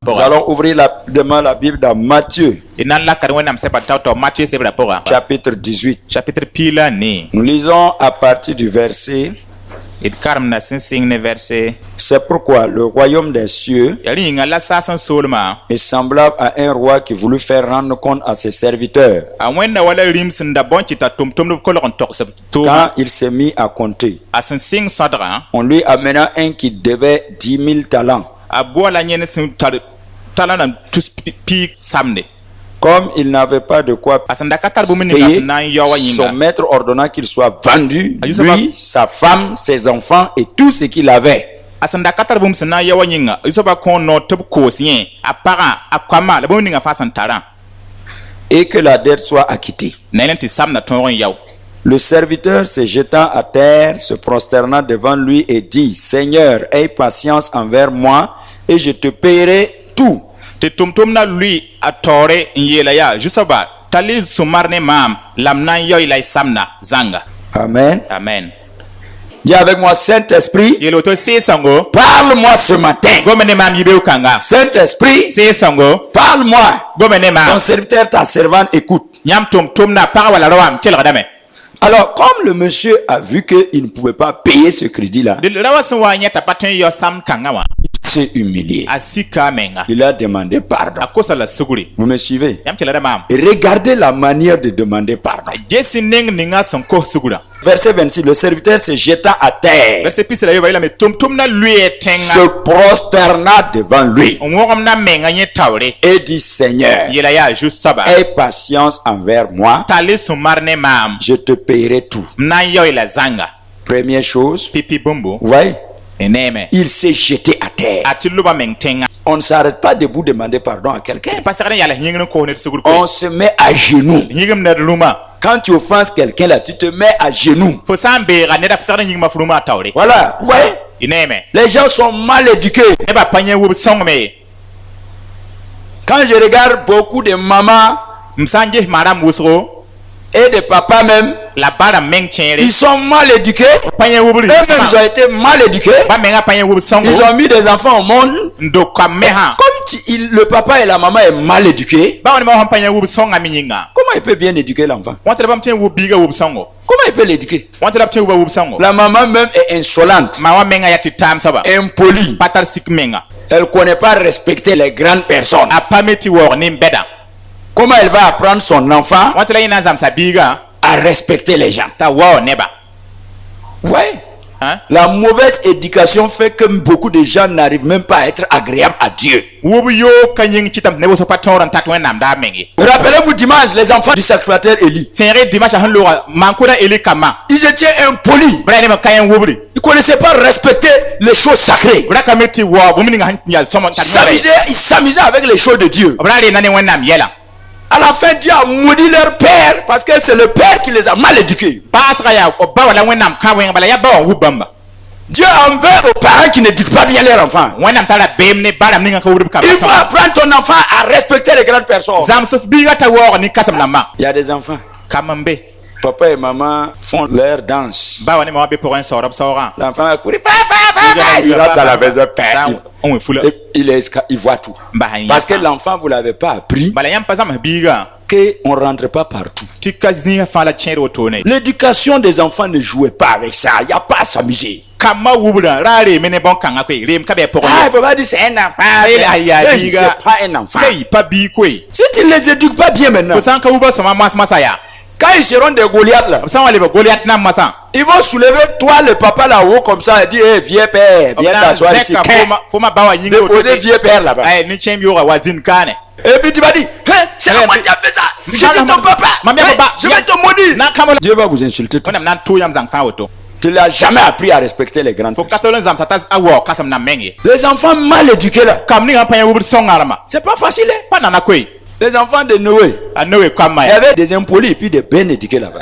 Nous allons ouvrir demain la Bible dans Matthieu, chapitre 18. Nous lisons à partir du verset. C'est pourquoi le royaume des cieux est semblable à un roi qui voulut faire rendre compte à ses serviteurs. Quand il s'est mis à compter, on lui amena un qui devait 10 000 talents. Comme il n'avait pas de quoi payer, son maître ordonna qu'il soit vendu, lui, sa femme, ses enfants et tout ce qu'il avait. Et que la dette soit acquittée. Le serviteur se jetant à terre, se prosterna devant lui et dit: Seigneur, aie patience envers moi et je te paierai tout. Amen. Amen. Dis avec moi: Saint-Esprit, parle-moi ce matin. Saint-Esprit, parle-moi. Ton serviteur, ta servante écoute. Alors, comme le monsieur a vu qu'il ne pouvait pas payer ce crédit-là, il s'est humilié. Il a demandé pardon. Vous me suivez? Et regardez la manière de demander pardon. Verset 26, le serviteur se jeta à terre, se prosterna devant lui et dit: Seigneur, aie patience envers moi, je te paierai tout. Première chose, vous voyez, il s'est jeté à terre. On ne s'arrête pas debout demander pardon à quelqu'un. On se met à genoux. Quand tu offenses quelqu'un là, tu te mets à genoux. Voilà, vous voyez? Les gens sont mal éduqués. Quand je regarde beaucoup de mamans et de papas même, ils sont mal éduqués. Eux-mêmes ils ont été mal éduqués. Ils ont mis des enfants au monde. Comme le papa et la maman est mal éduqués, comment il peut bien éduquer l'enfant? Comment il peut l'éduquer? La maman même est insolente, impolie. Elle ne connaît pas respecter les grandes personnes. Comment elle va apprendre son enfant à respecter les gens? Vous voyez? La mauvaise éducation fait que beaucoup de gens n'arrivent même pas à être agréables à Dieu. Rappelez-vous dimanche, les enfants du sacrificateur Élie. Ils étaient impolis. Ils ne connaissaient pas respecter les choses sacrées. Ils s'amusaient avec les choses de Dieu. À la fin, Dieu a maudit leur père parce que c'est le père qui les a mal éduqués. Dieu en veut aux parents qui n'éduquent pas bien leurs enfants. Il faut apprendre ton enfant à respecter les grandes personnes. Il y a des enfants. Papa et maman font leur danse. L'enfant va courir. Il rentre dans la maison. Il voit tout. Parce que l'enfant, vous ne l'avez pas appris qu'on ne rentre pas partout. L'éducation des enfants ne jouait pas avec ça. Il n'y a pas à s'amuser. Il ne faut pas dire c'est un enfant. C'est pas un enfant. Si tu ne les éduques pas bien maintenant, quand ils seront des Goliaths là, ils vont soulever toi le papa là-haut comme ça et dire: hey, vieux père, viens t'asseoir ici. Déposer vieux père là-bas. Et puis tu vas dire: hey, c'est moi qui a fait ça. Je dis ton papa. Hey, je vais te maudire. Dieu va vous insulter. Tu ne l'as jamais appris à respecter les grandes personnes. Les enfants mal éduqués là, c'est pas facile. Les enfants de Noé, il y avait des impolis et puis des bien éduqués là-bas.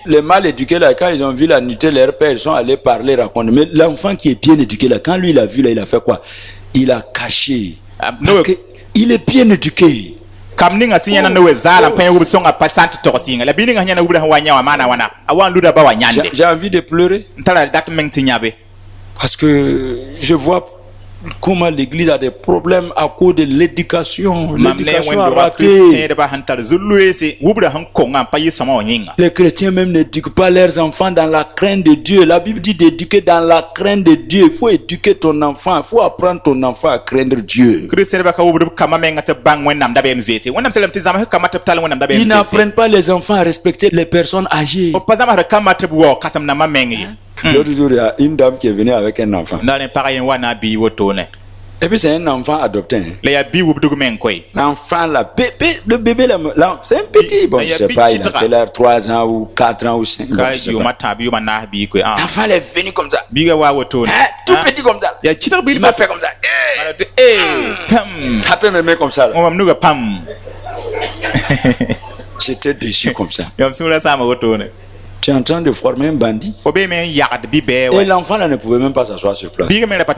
Les mal éduqués là, quand ils ont vu la nudité de leur père, ils sont allés parler, raconter. Mais l'enfant qui est bien éduqué là, quand lui il a vu là, il a fait quoi? Il a caché. Parce qu'il est bien éduqué. J'ai envie de pleurer. Parce que je vois comment l'église a des problèmes à cause de l'éducation. L'éducation a raté. Les chrétiens même n'éduquent pas leurs enfants dans la crainte de Dieu. La Bible dit d'éduquer dans la crainte de Dieu. Il faut éduquer ton enfant. Il faut apprendre ton enfant à craindre Dieu. Ils n'apprennent pas les enfants à respecter les personnes âgées. L'autre jour, il y a une dame qui est venue avec un enfant. Et puis c'est un enfant adopté. L'enfant, le bébé, c'est un petit. Bon, je ne sais pas, il a quel âge, 3 ans ou 4 ans ou 5 ans. L'enfant est venu comme ça. Tout petit comme ça. Il m'a fait comme ça. Taper mes mains comme ça. J'étais déçu comme ça. Tu es en train de former un bandit. Et l'enfant là ne pouvait même pas s'asseoir sur place.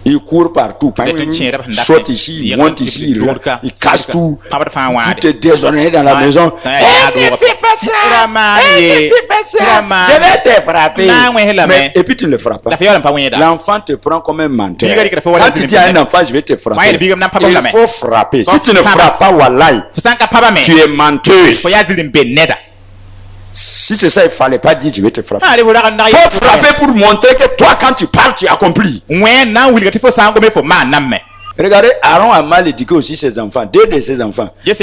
Il court partout. Il saute ici, il monte ici, il casse tout. Tout est désordonné dans la maison. Ne fais pas ça. Ne fais pas ça. Je vais te frapper. Et puis tu ne le frappes pas. L'enfant te prend comme un menteur. Quand tu dis à un enfant, je vais te frapper, il faut frapper. Si tu ne frappes pas, wallahi, tu es menteuse. Si c'est ça, il ne fallait pas dire je vais te frapper. Il faut frapper pour montrer que toi, quand tu parles, tu accomplis. Regardez, Aaron a mal éduqué aussi ses enfants. 2 de ses enfants. Ils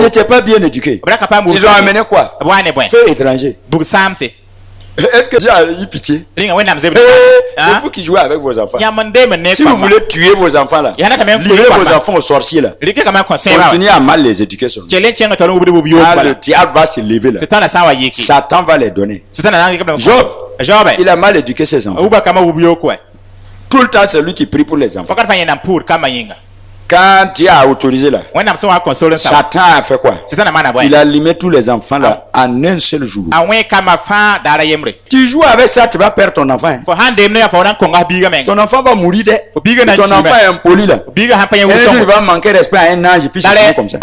n'étaient pas bien éduqués. Ils ont amené quoi? Feu étranger. Est-ce que Dieu a eu pitié? C'est vous qui jouez avec vos enfants. Si vous voulez tuer vos enfants là, livrez vos enfants aux sorciers là, continuez à mal les éduquer seulement. Le diable va se lever là. Satan va les donner. Job, il a mal éduqué ses enfants. Tout le temps, c'est lui qui prie pour les enfants. Quand Dieu a autorisé là, Satan a fait quoi? Il a limé tous les enfants là en un seul jour. Tu joues avec ça, tu vas perdre ton enfant. Ton enfant va mourir. Ton enfant est impoli là. Un jour, il va manquer respect à un ange et puis c'est fini comme ça.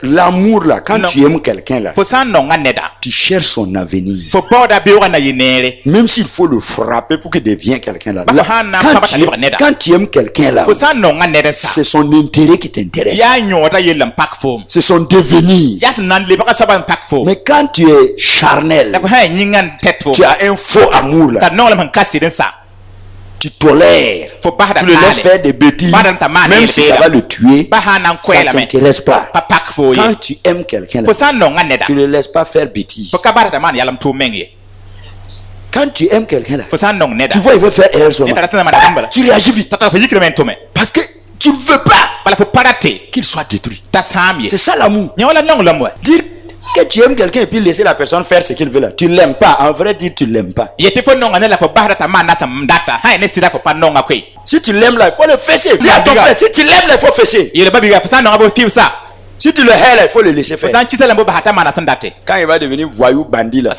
L'amour là, quand tu aimes quelqu'un là, tu cherches son avenir. Même s'il faut le frapper pour qu'il devienne quelqu'un là. Quand tu aimes quelqu'un là, c'est son intérêt qui t'intéresse. C'est son devenir. Mais quand tu es charnel, tu as un faux amour là, tu tolères, tu le laisses faire des bêtises, même si ça va le tuer, ça ne t'intéresse pas. Quand tu aimes quelqu'un là, tu ne le laisses pas faire bêtises. Quand tu aimes quelqu'un là, tu vois il veut faire erreur sur moi, tu réagis vite. Parce que tu ne veux pas qu'il soit détruit. C'est ça l'amour. Dire que tu aimes quelqu'un et puis laisser la personne faire ce qu'il veut là, tu l'aimes pas. En vrai dire, tu l'aimes pas. Si tu l'aimes là, il faut le fesser. Dis à ton frère, si tu l'aimes là, il faut fesser. Si tu le hais là, il faut le laisser faire. Quand il va devenir voyou, bandit là,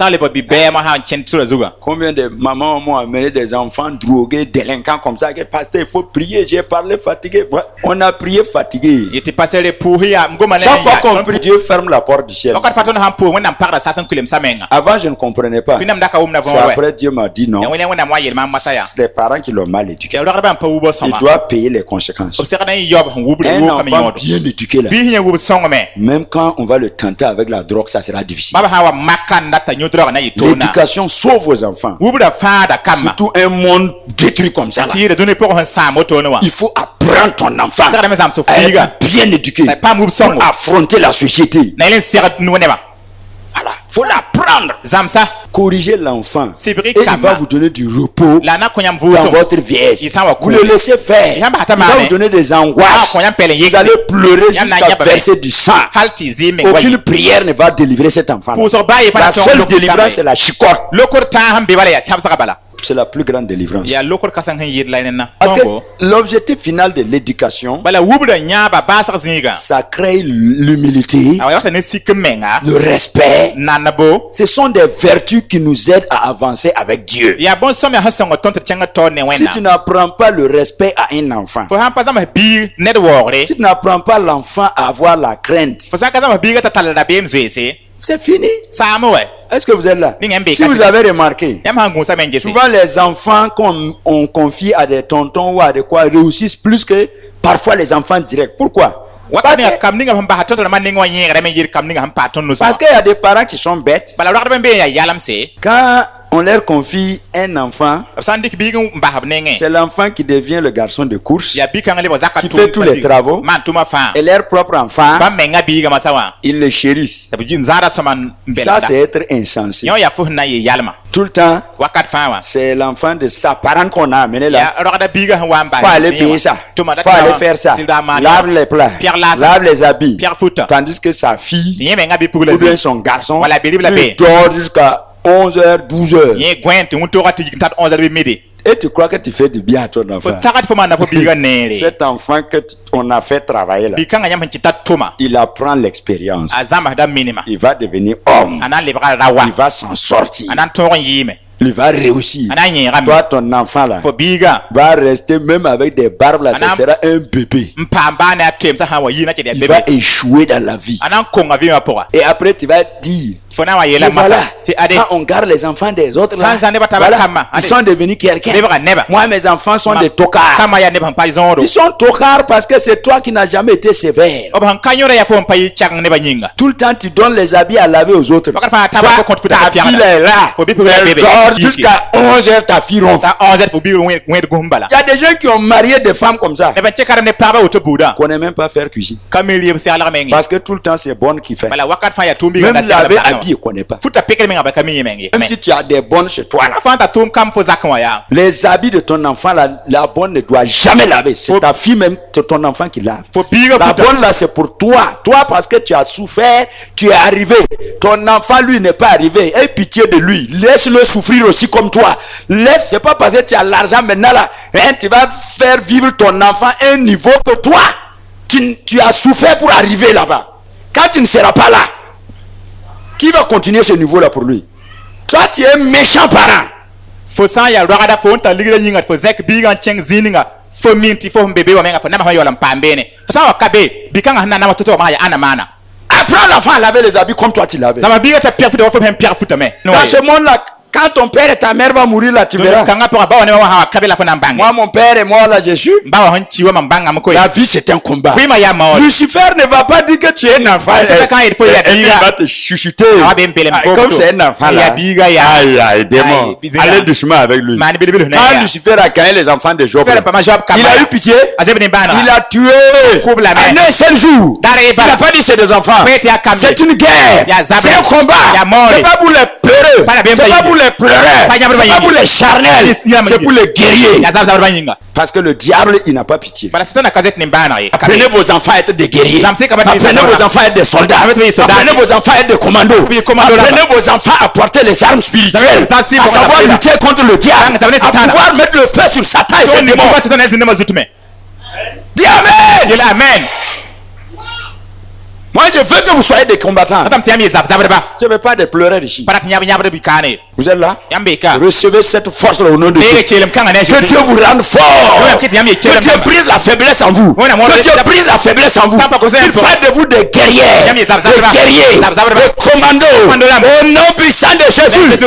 combien de mamans m'ont amené des enfants drogués, délinquants comme ça, que pasteur, il faut prier, j'ai parlé fatigué. On a prié fatigué. Chaque fois qu'on prie, Dieu ferme la porte du ciel. Avant, je ne comprenais pas. C'est après Dieu m'a dit non. C'est les parents qui l'ont mal éduqué. Il doit payer les conséquences. Un enfant bien éduqué là, même quand on va le tenter avec la drogue, ça sera difficile. L'éducation sauve vos enfants. Surtout un monde détruit comme ça là. Il faut apprendre ton enfant à être bien éduqué pour affronter la société. Voilà, faut l'apprendre. Corrigez l'enfant et il va vous donner du repos dans votre vieillesse. Vous le laissez faire. Il va vous donner des angoisses. Vous allez pleurer jusqu'à verser du sang. Aucune prière ne va délivrer cet enfant. La seule délivrance, c'est la chicotte. C'est la plus grande délivrance. Parce que l'objectif final de l'éducation, ça crée l'humilité, le respect. Ce sont des vertus qui nous aident à avancer avec Dieu. Si tu n'apprends pas le respect à un enfant, si tu n'apprends pas l'enfant à avoir la crainte, C'est fini. Est-ce que vous êtes là? Si vous avez remarqué, souvent les enfants qu'on confie à des tontons ou à des quoi réussissent plus que parfois les enfants directs. Pourquoi? Parce qu'il y a des parents qui sont bêtes. Quand on leur confie un enfant, c'est l'enfant qui devient le garçon de course, qui fait tous les travaux, et leur propre enfant, ils le chérissent. Ça, c'est être insensé. Tout le temps, c'est l'enfant de sa parente qu'on a amené là. Faut aller payer ça, faut aller faire ça, lave les plats, lave les habits. Tandis que sa fille, ou bien son garçon, il dort jusqu'à 11h, 12h. Et tu crois que tu fais du bien à ton enfant? Cet enfant qu'on a fait travailler là, il apprend l'expérience. Il va devenir homme. Il va s'en sortir. Il va réussir. Toi, ton enfant là, va rester même avec des barbes là, ce sera un bébé. Il va échouer dans la vie. Et après, tu vas dire, voilà, quand on garde les enfants des autres là, voilà, ils sont devenus quelqu'un. Moi, mes enfants sont des tocards. Ils sont tocards parce que c'est toi qui n'as jamais été sévère. Tout le temps, tu donnes les habits à laver aux autres. Ta fille est là. Elle dort jusqu'à 11h, ta fille ronfle. Il y a des gens qui ont marié des femmes comme ça. Ils ne connaissent même pas faire cuisine. Parce que tout le temps, c'est bonne qui fait. Même laver habits, il ne connaît pas. Même si tu as des bonnes chez toi. Les habits de ton enfant, la bonne ne doit jamais laver. C'est ta fille même, c'est ton enfant qui lave. La bonne là, c'est pour toi. Toi, parce que tu as souffert, tu es arrivé. Ton enfant, lui, n'est pas arrivé. Aie pitié de lui. Laisse-le souffrir aussi comme toi. Laisse, c'est pas parce que tu as l'argent maintenant là. Hein, tu vas faire vivre ton enfant à un niveau que toi, tu as souffert pour arriver là-bas. Quand tu ne seras pas là, qui va continuer ce niveau-là pour lui? Toi, tu es un méchant parent. Apprends l'enfant à laver les habits comme toi tu lavais. Dans ce monde-là, quand ton père et ta mère vont mourir là, tu verras. Moi, mon père est mort là, Jésus. La vie, c'est un combat. Lucifer ne va pas dire que tu es un enfant. Il va te chuchoter. Comme c'est un enfant là. Aïe, démon. Allez doucement avec lui. Quand Lucifer a gagné les enfants de Job, il a eu pitié. Il a tué en un seul jour. Il n'a pas dit c'est des enfants. C'est une guerre. C'est un combat. C'est pas pour les peureux. C'est pas pour les pleureurs. C'est pas pour les charnels. C'est pour les guerriers. Parce que le diable, il n'a pas pitié. Apprenez vos enfants à être des guerriers. Apprenez vos enfants à être des soldats. Apprenez vos enfants à être des commandos. Apprenez vos enfants à porter les armes spirituelles. À savoir lutter contre le diable. À pouvoir mettre le feu sur Satan et ses démons. Dis Amen. Amen. Moi, je veux que vous soyez des combattants. Je ne veux pas des pleureurs ici. Vous êtes là? Recevez cette force au nom de Jésus. Que Dieu vous rende fort. Que Dieu brise la faiblesse en vous. Que Dieu brise la faiblesse en vous. Il fait de vous des guerriers. Des guerriers. Des commandos. Au nom puissant de Jésus.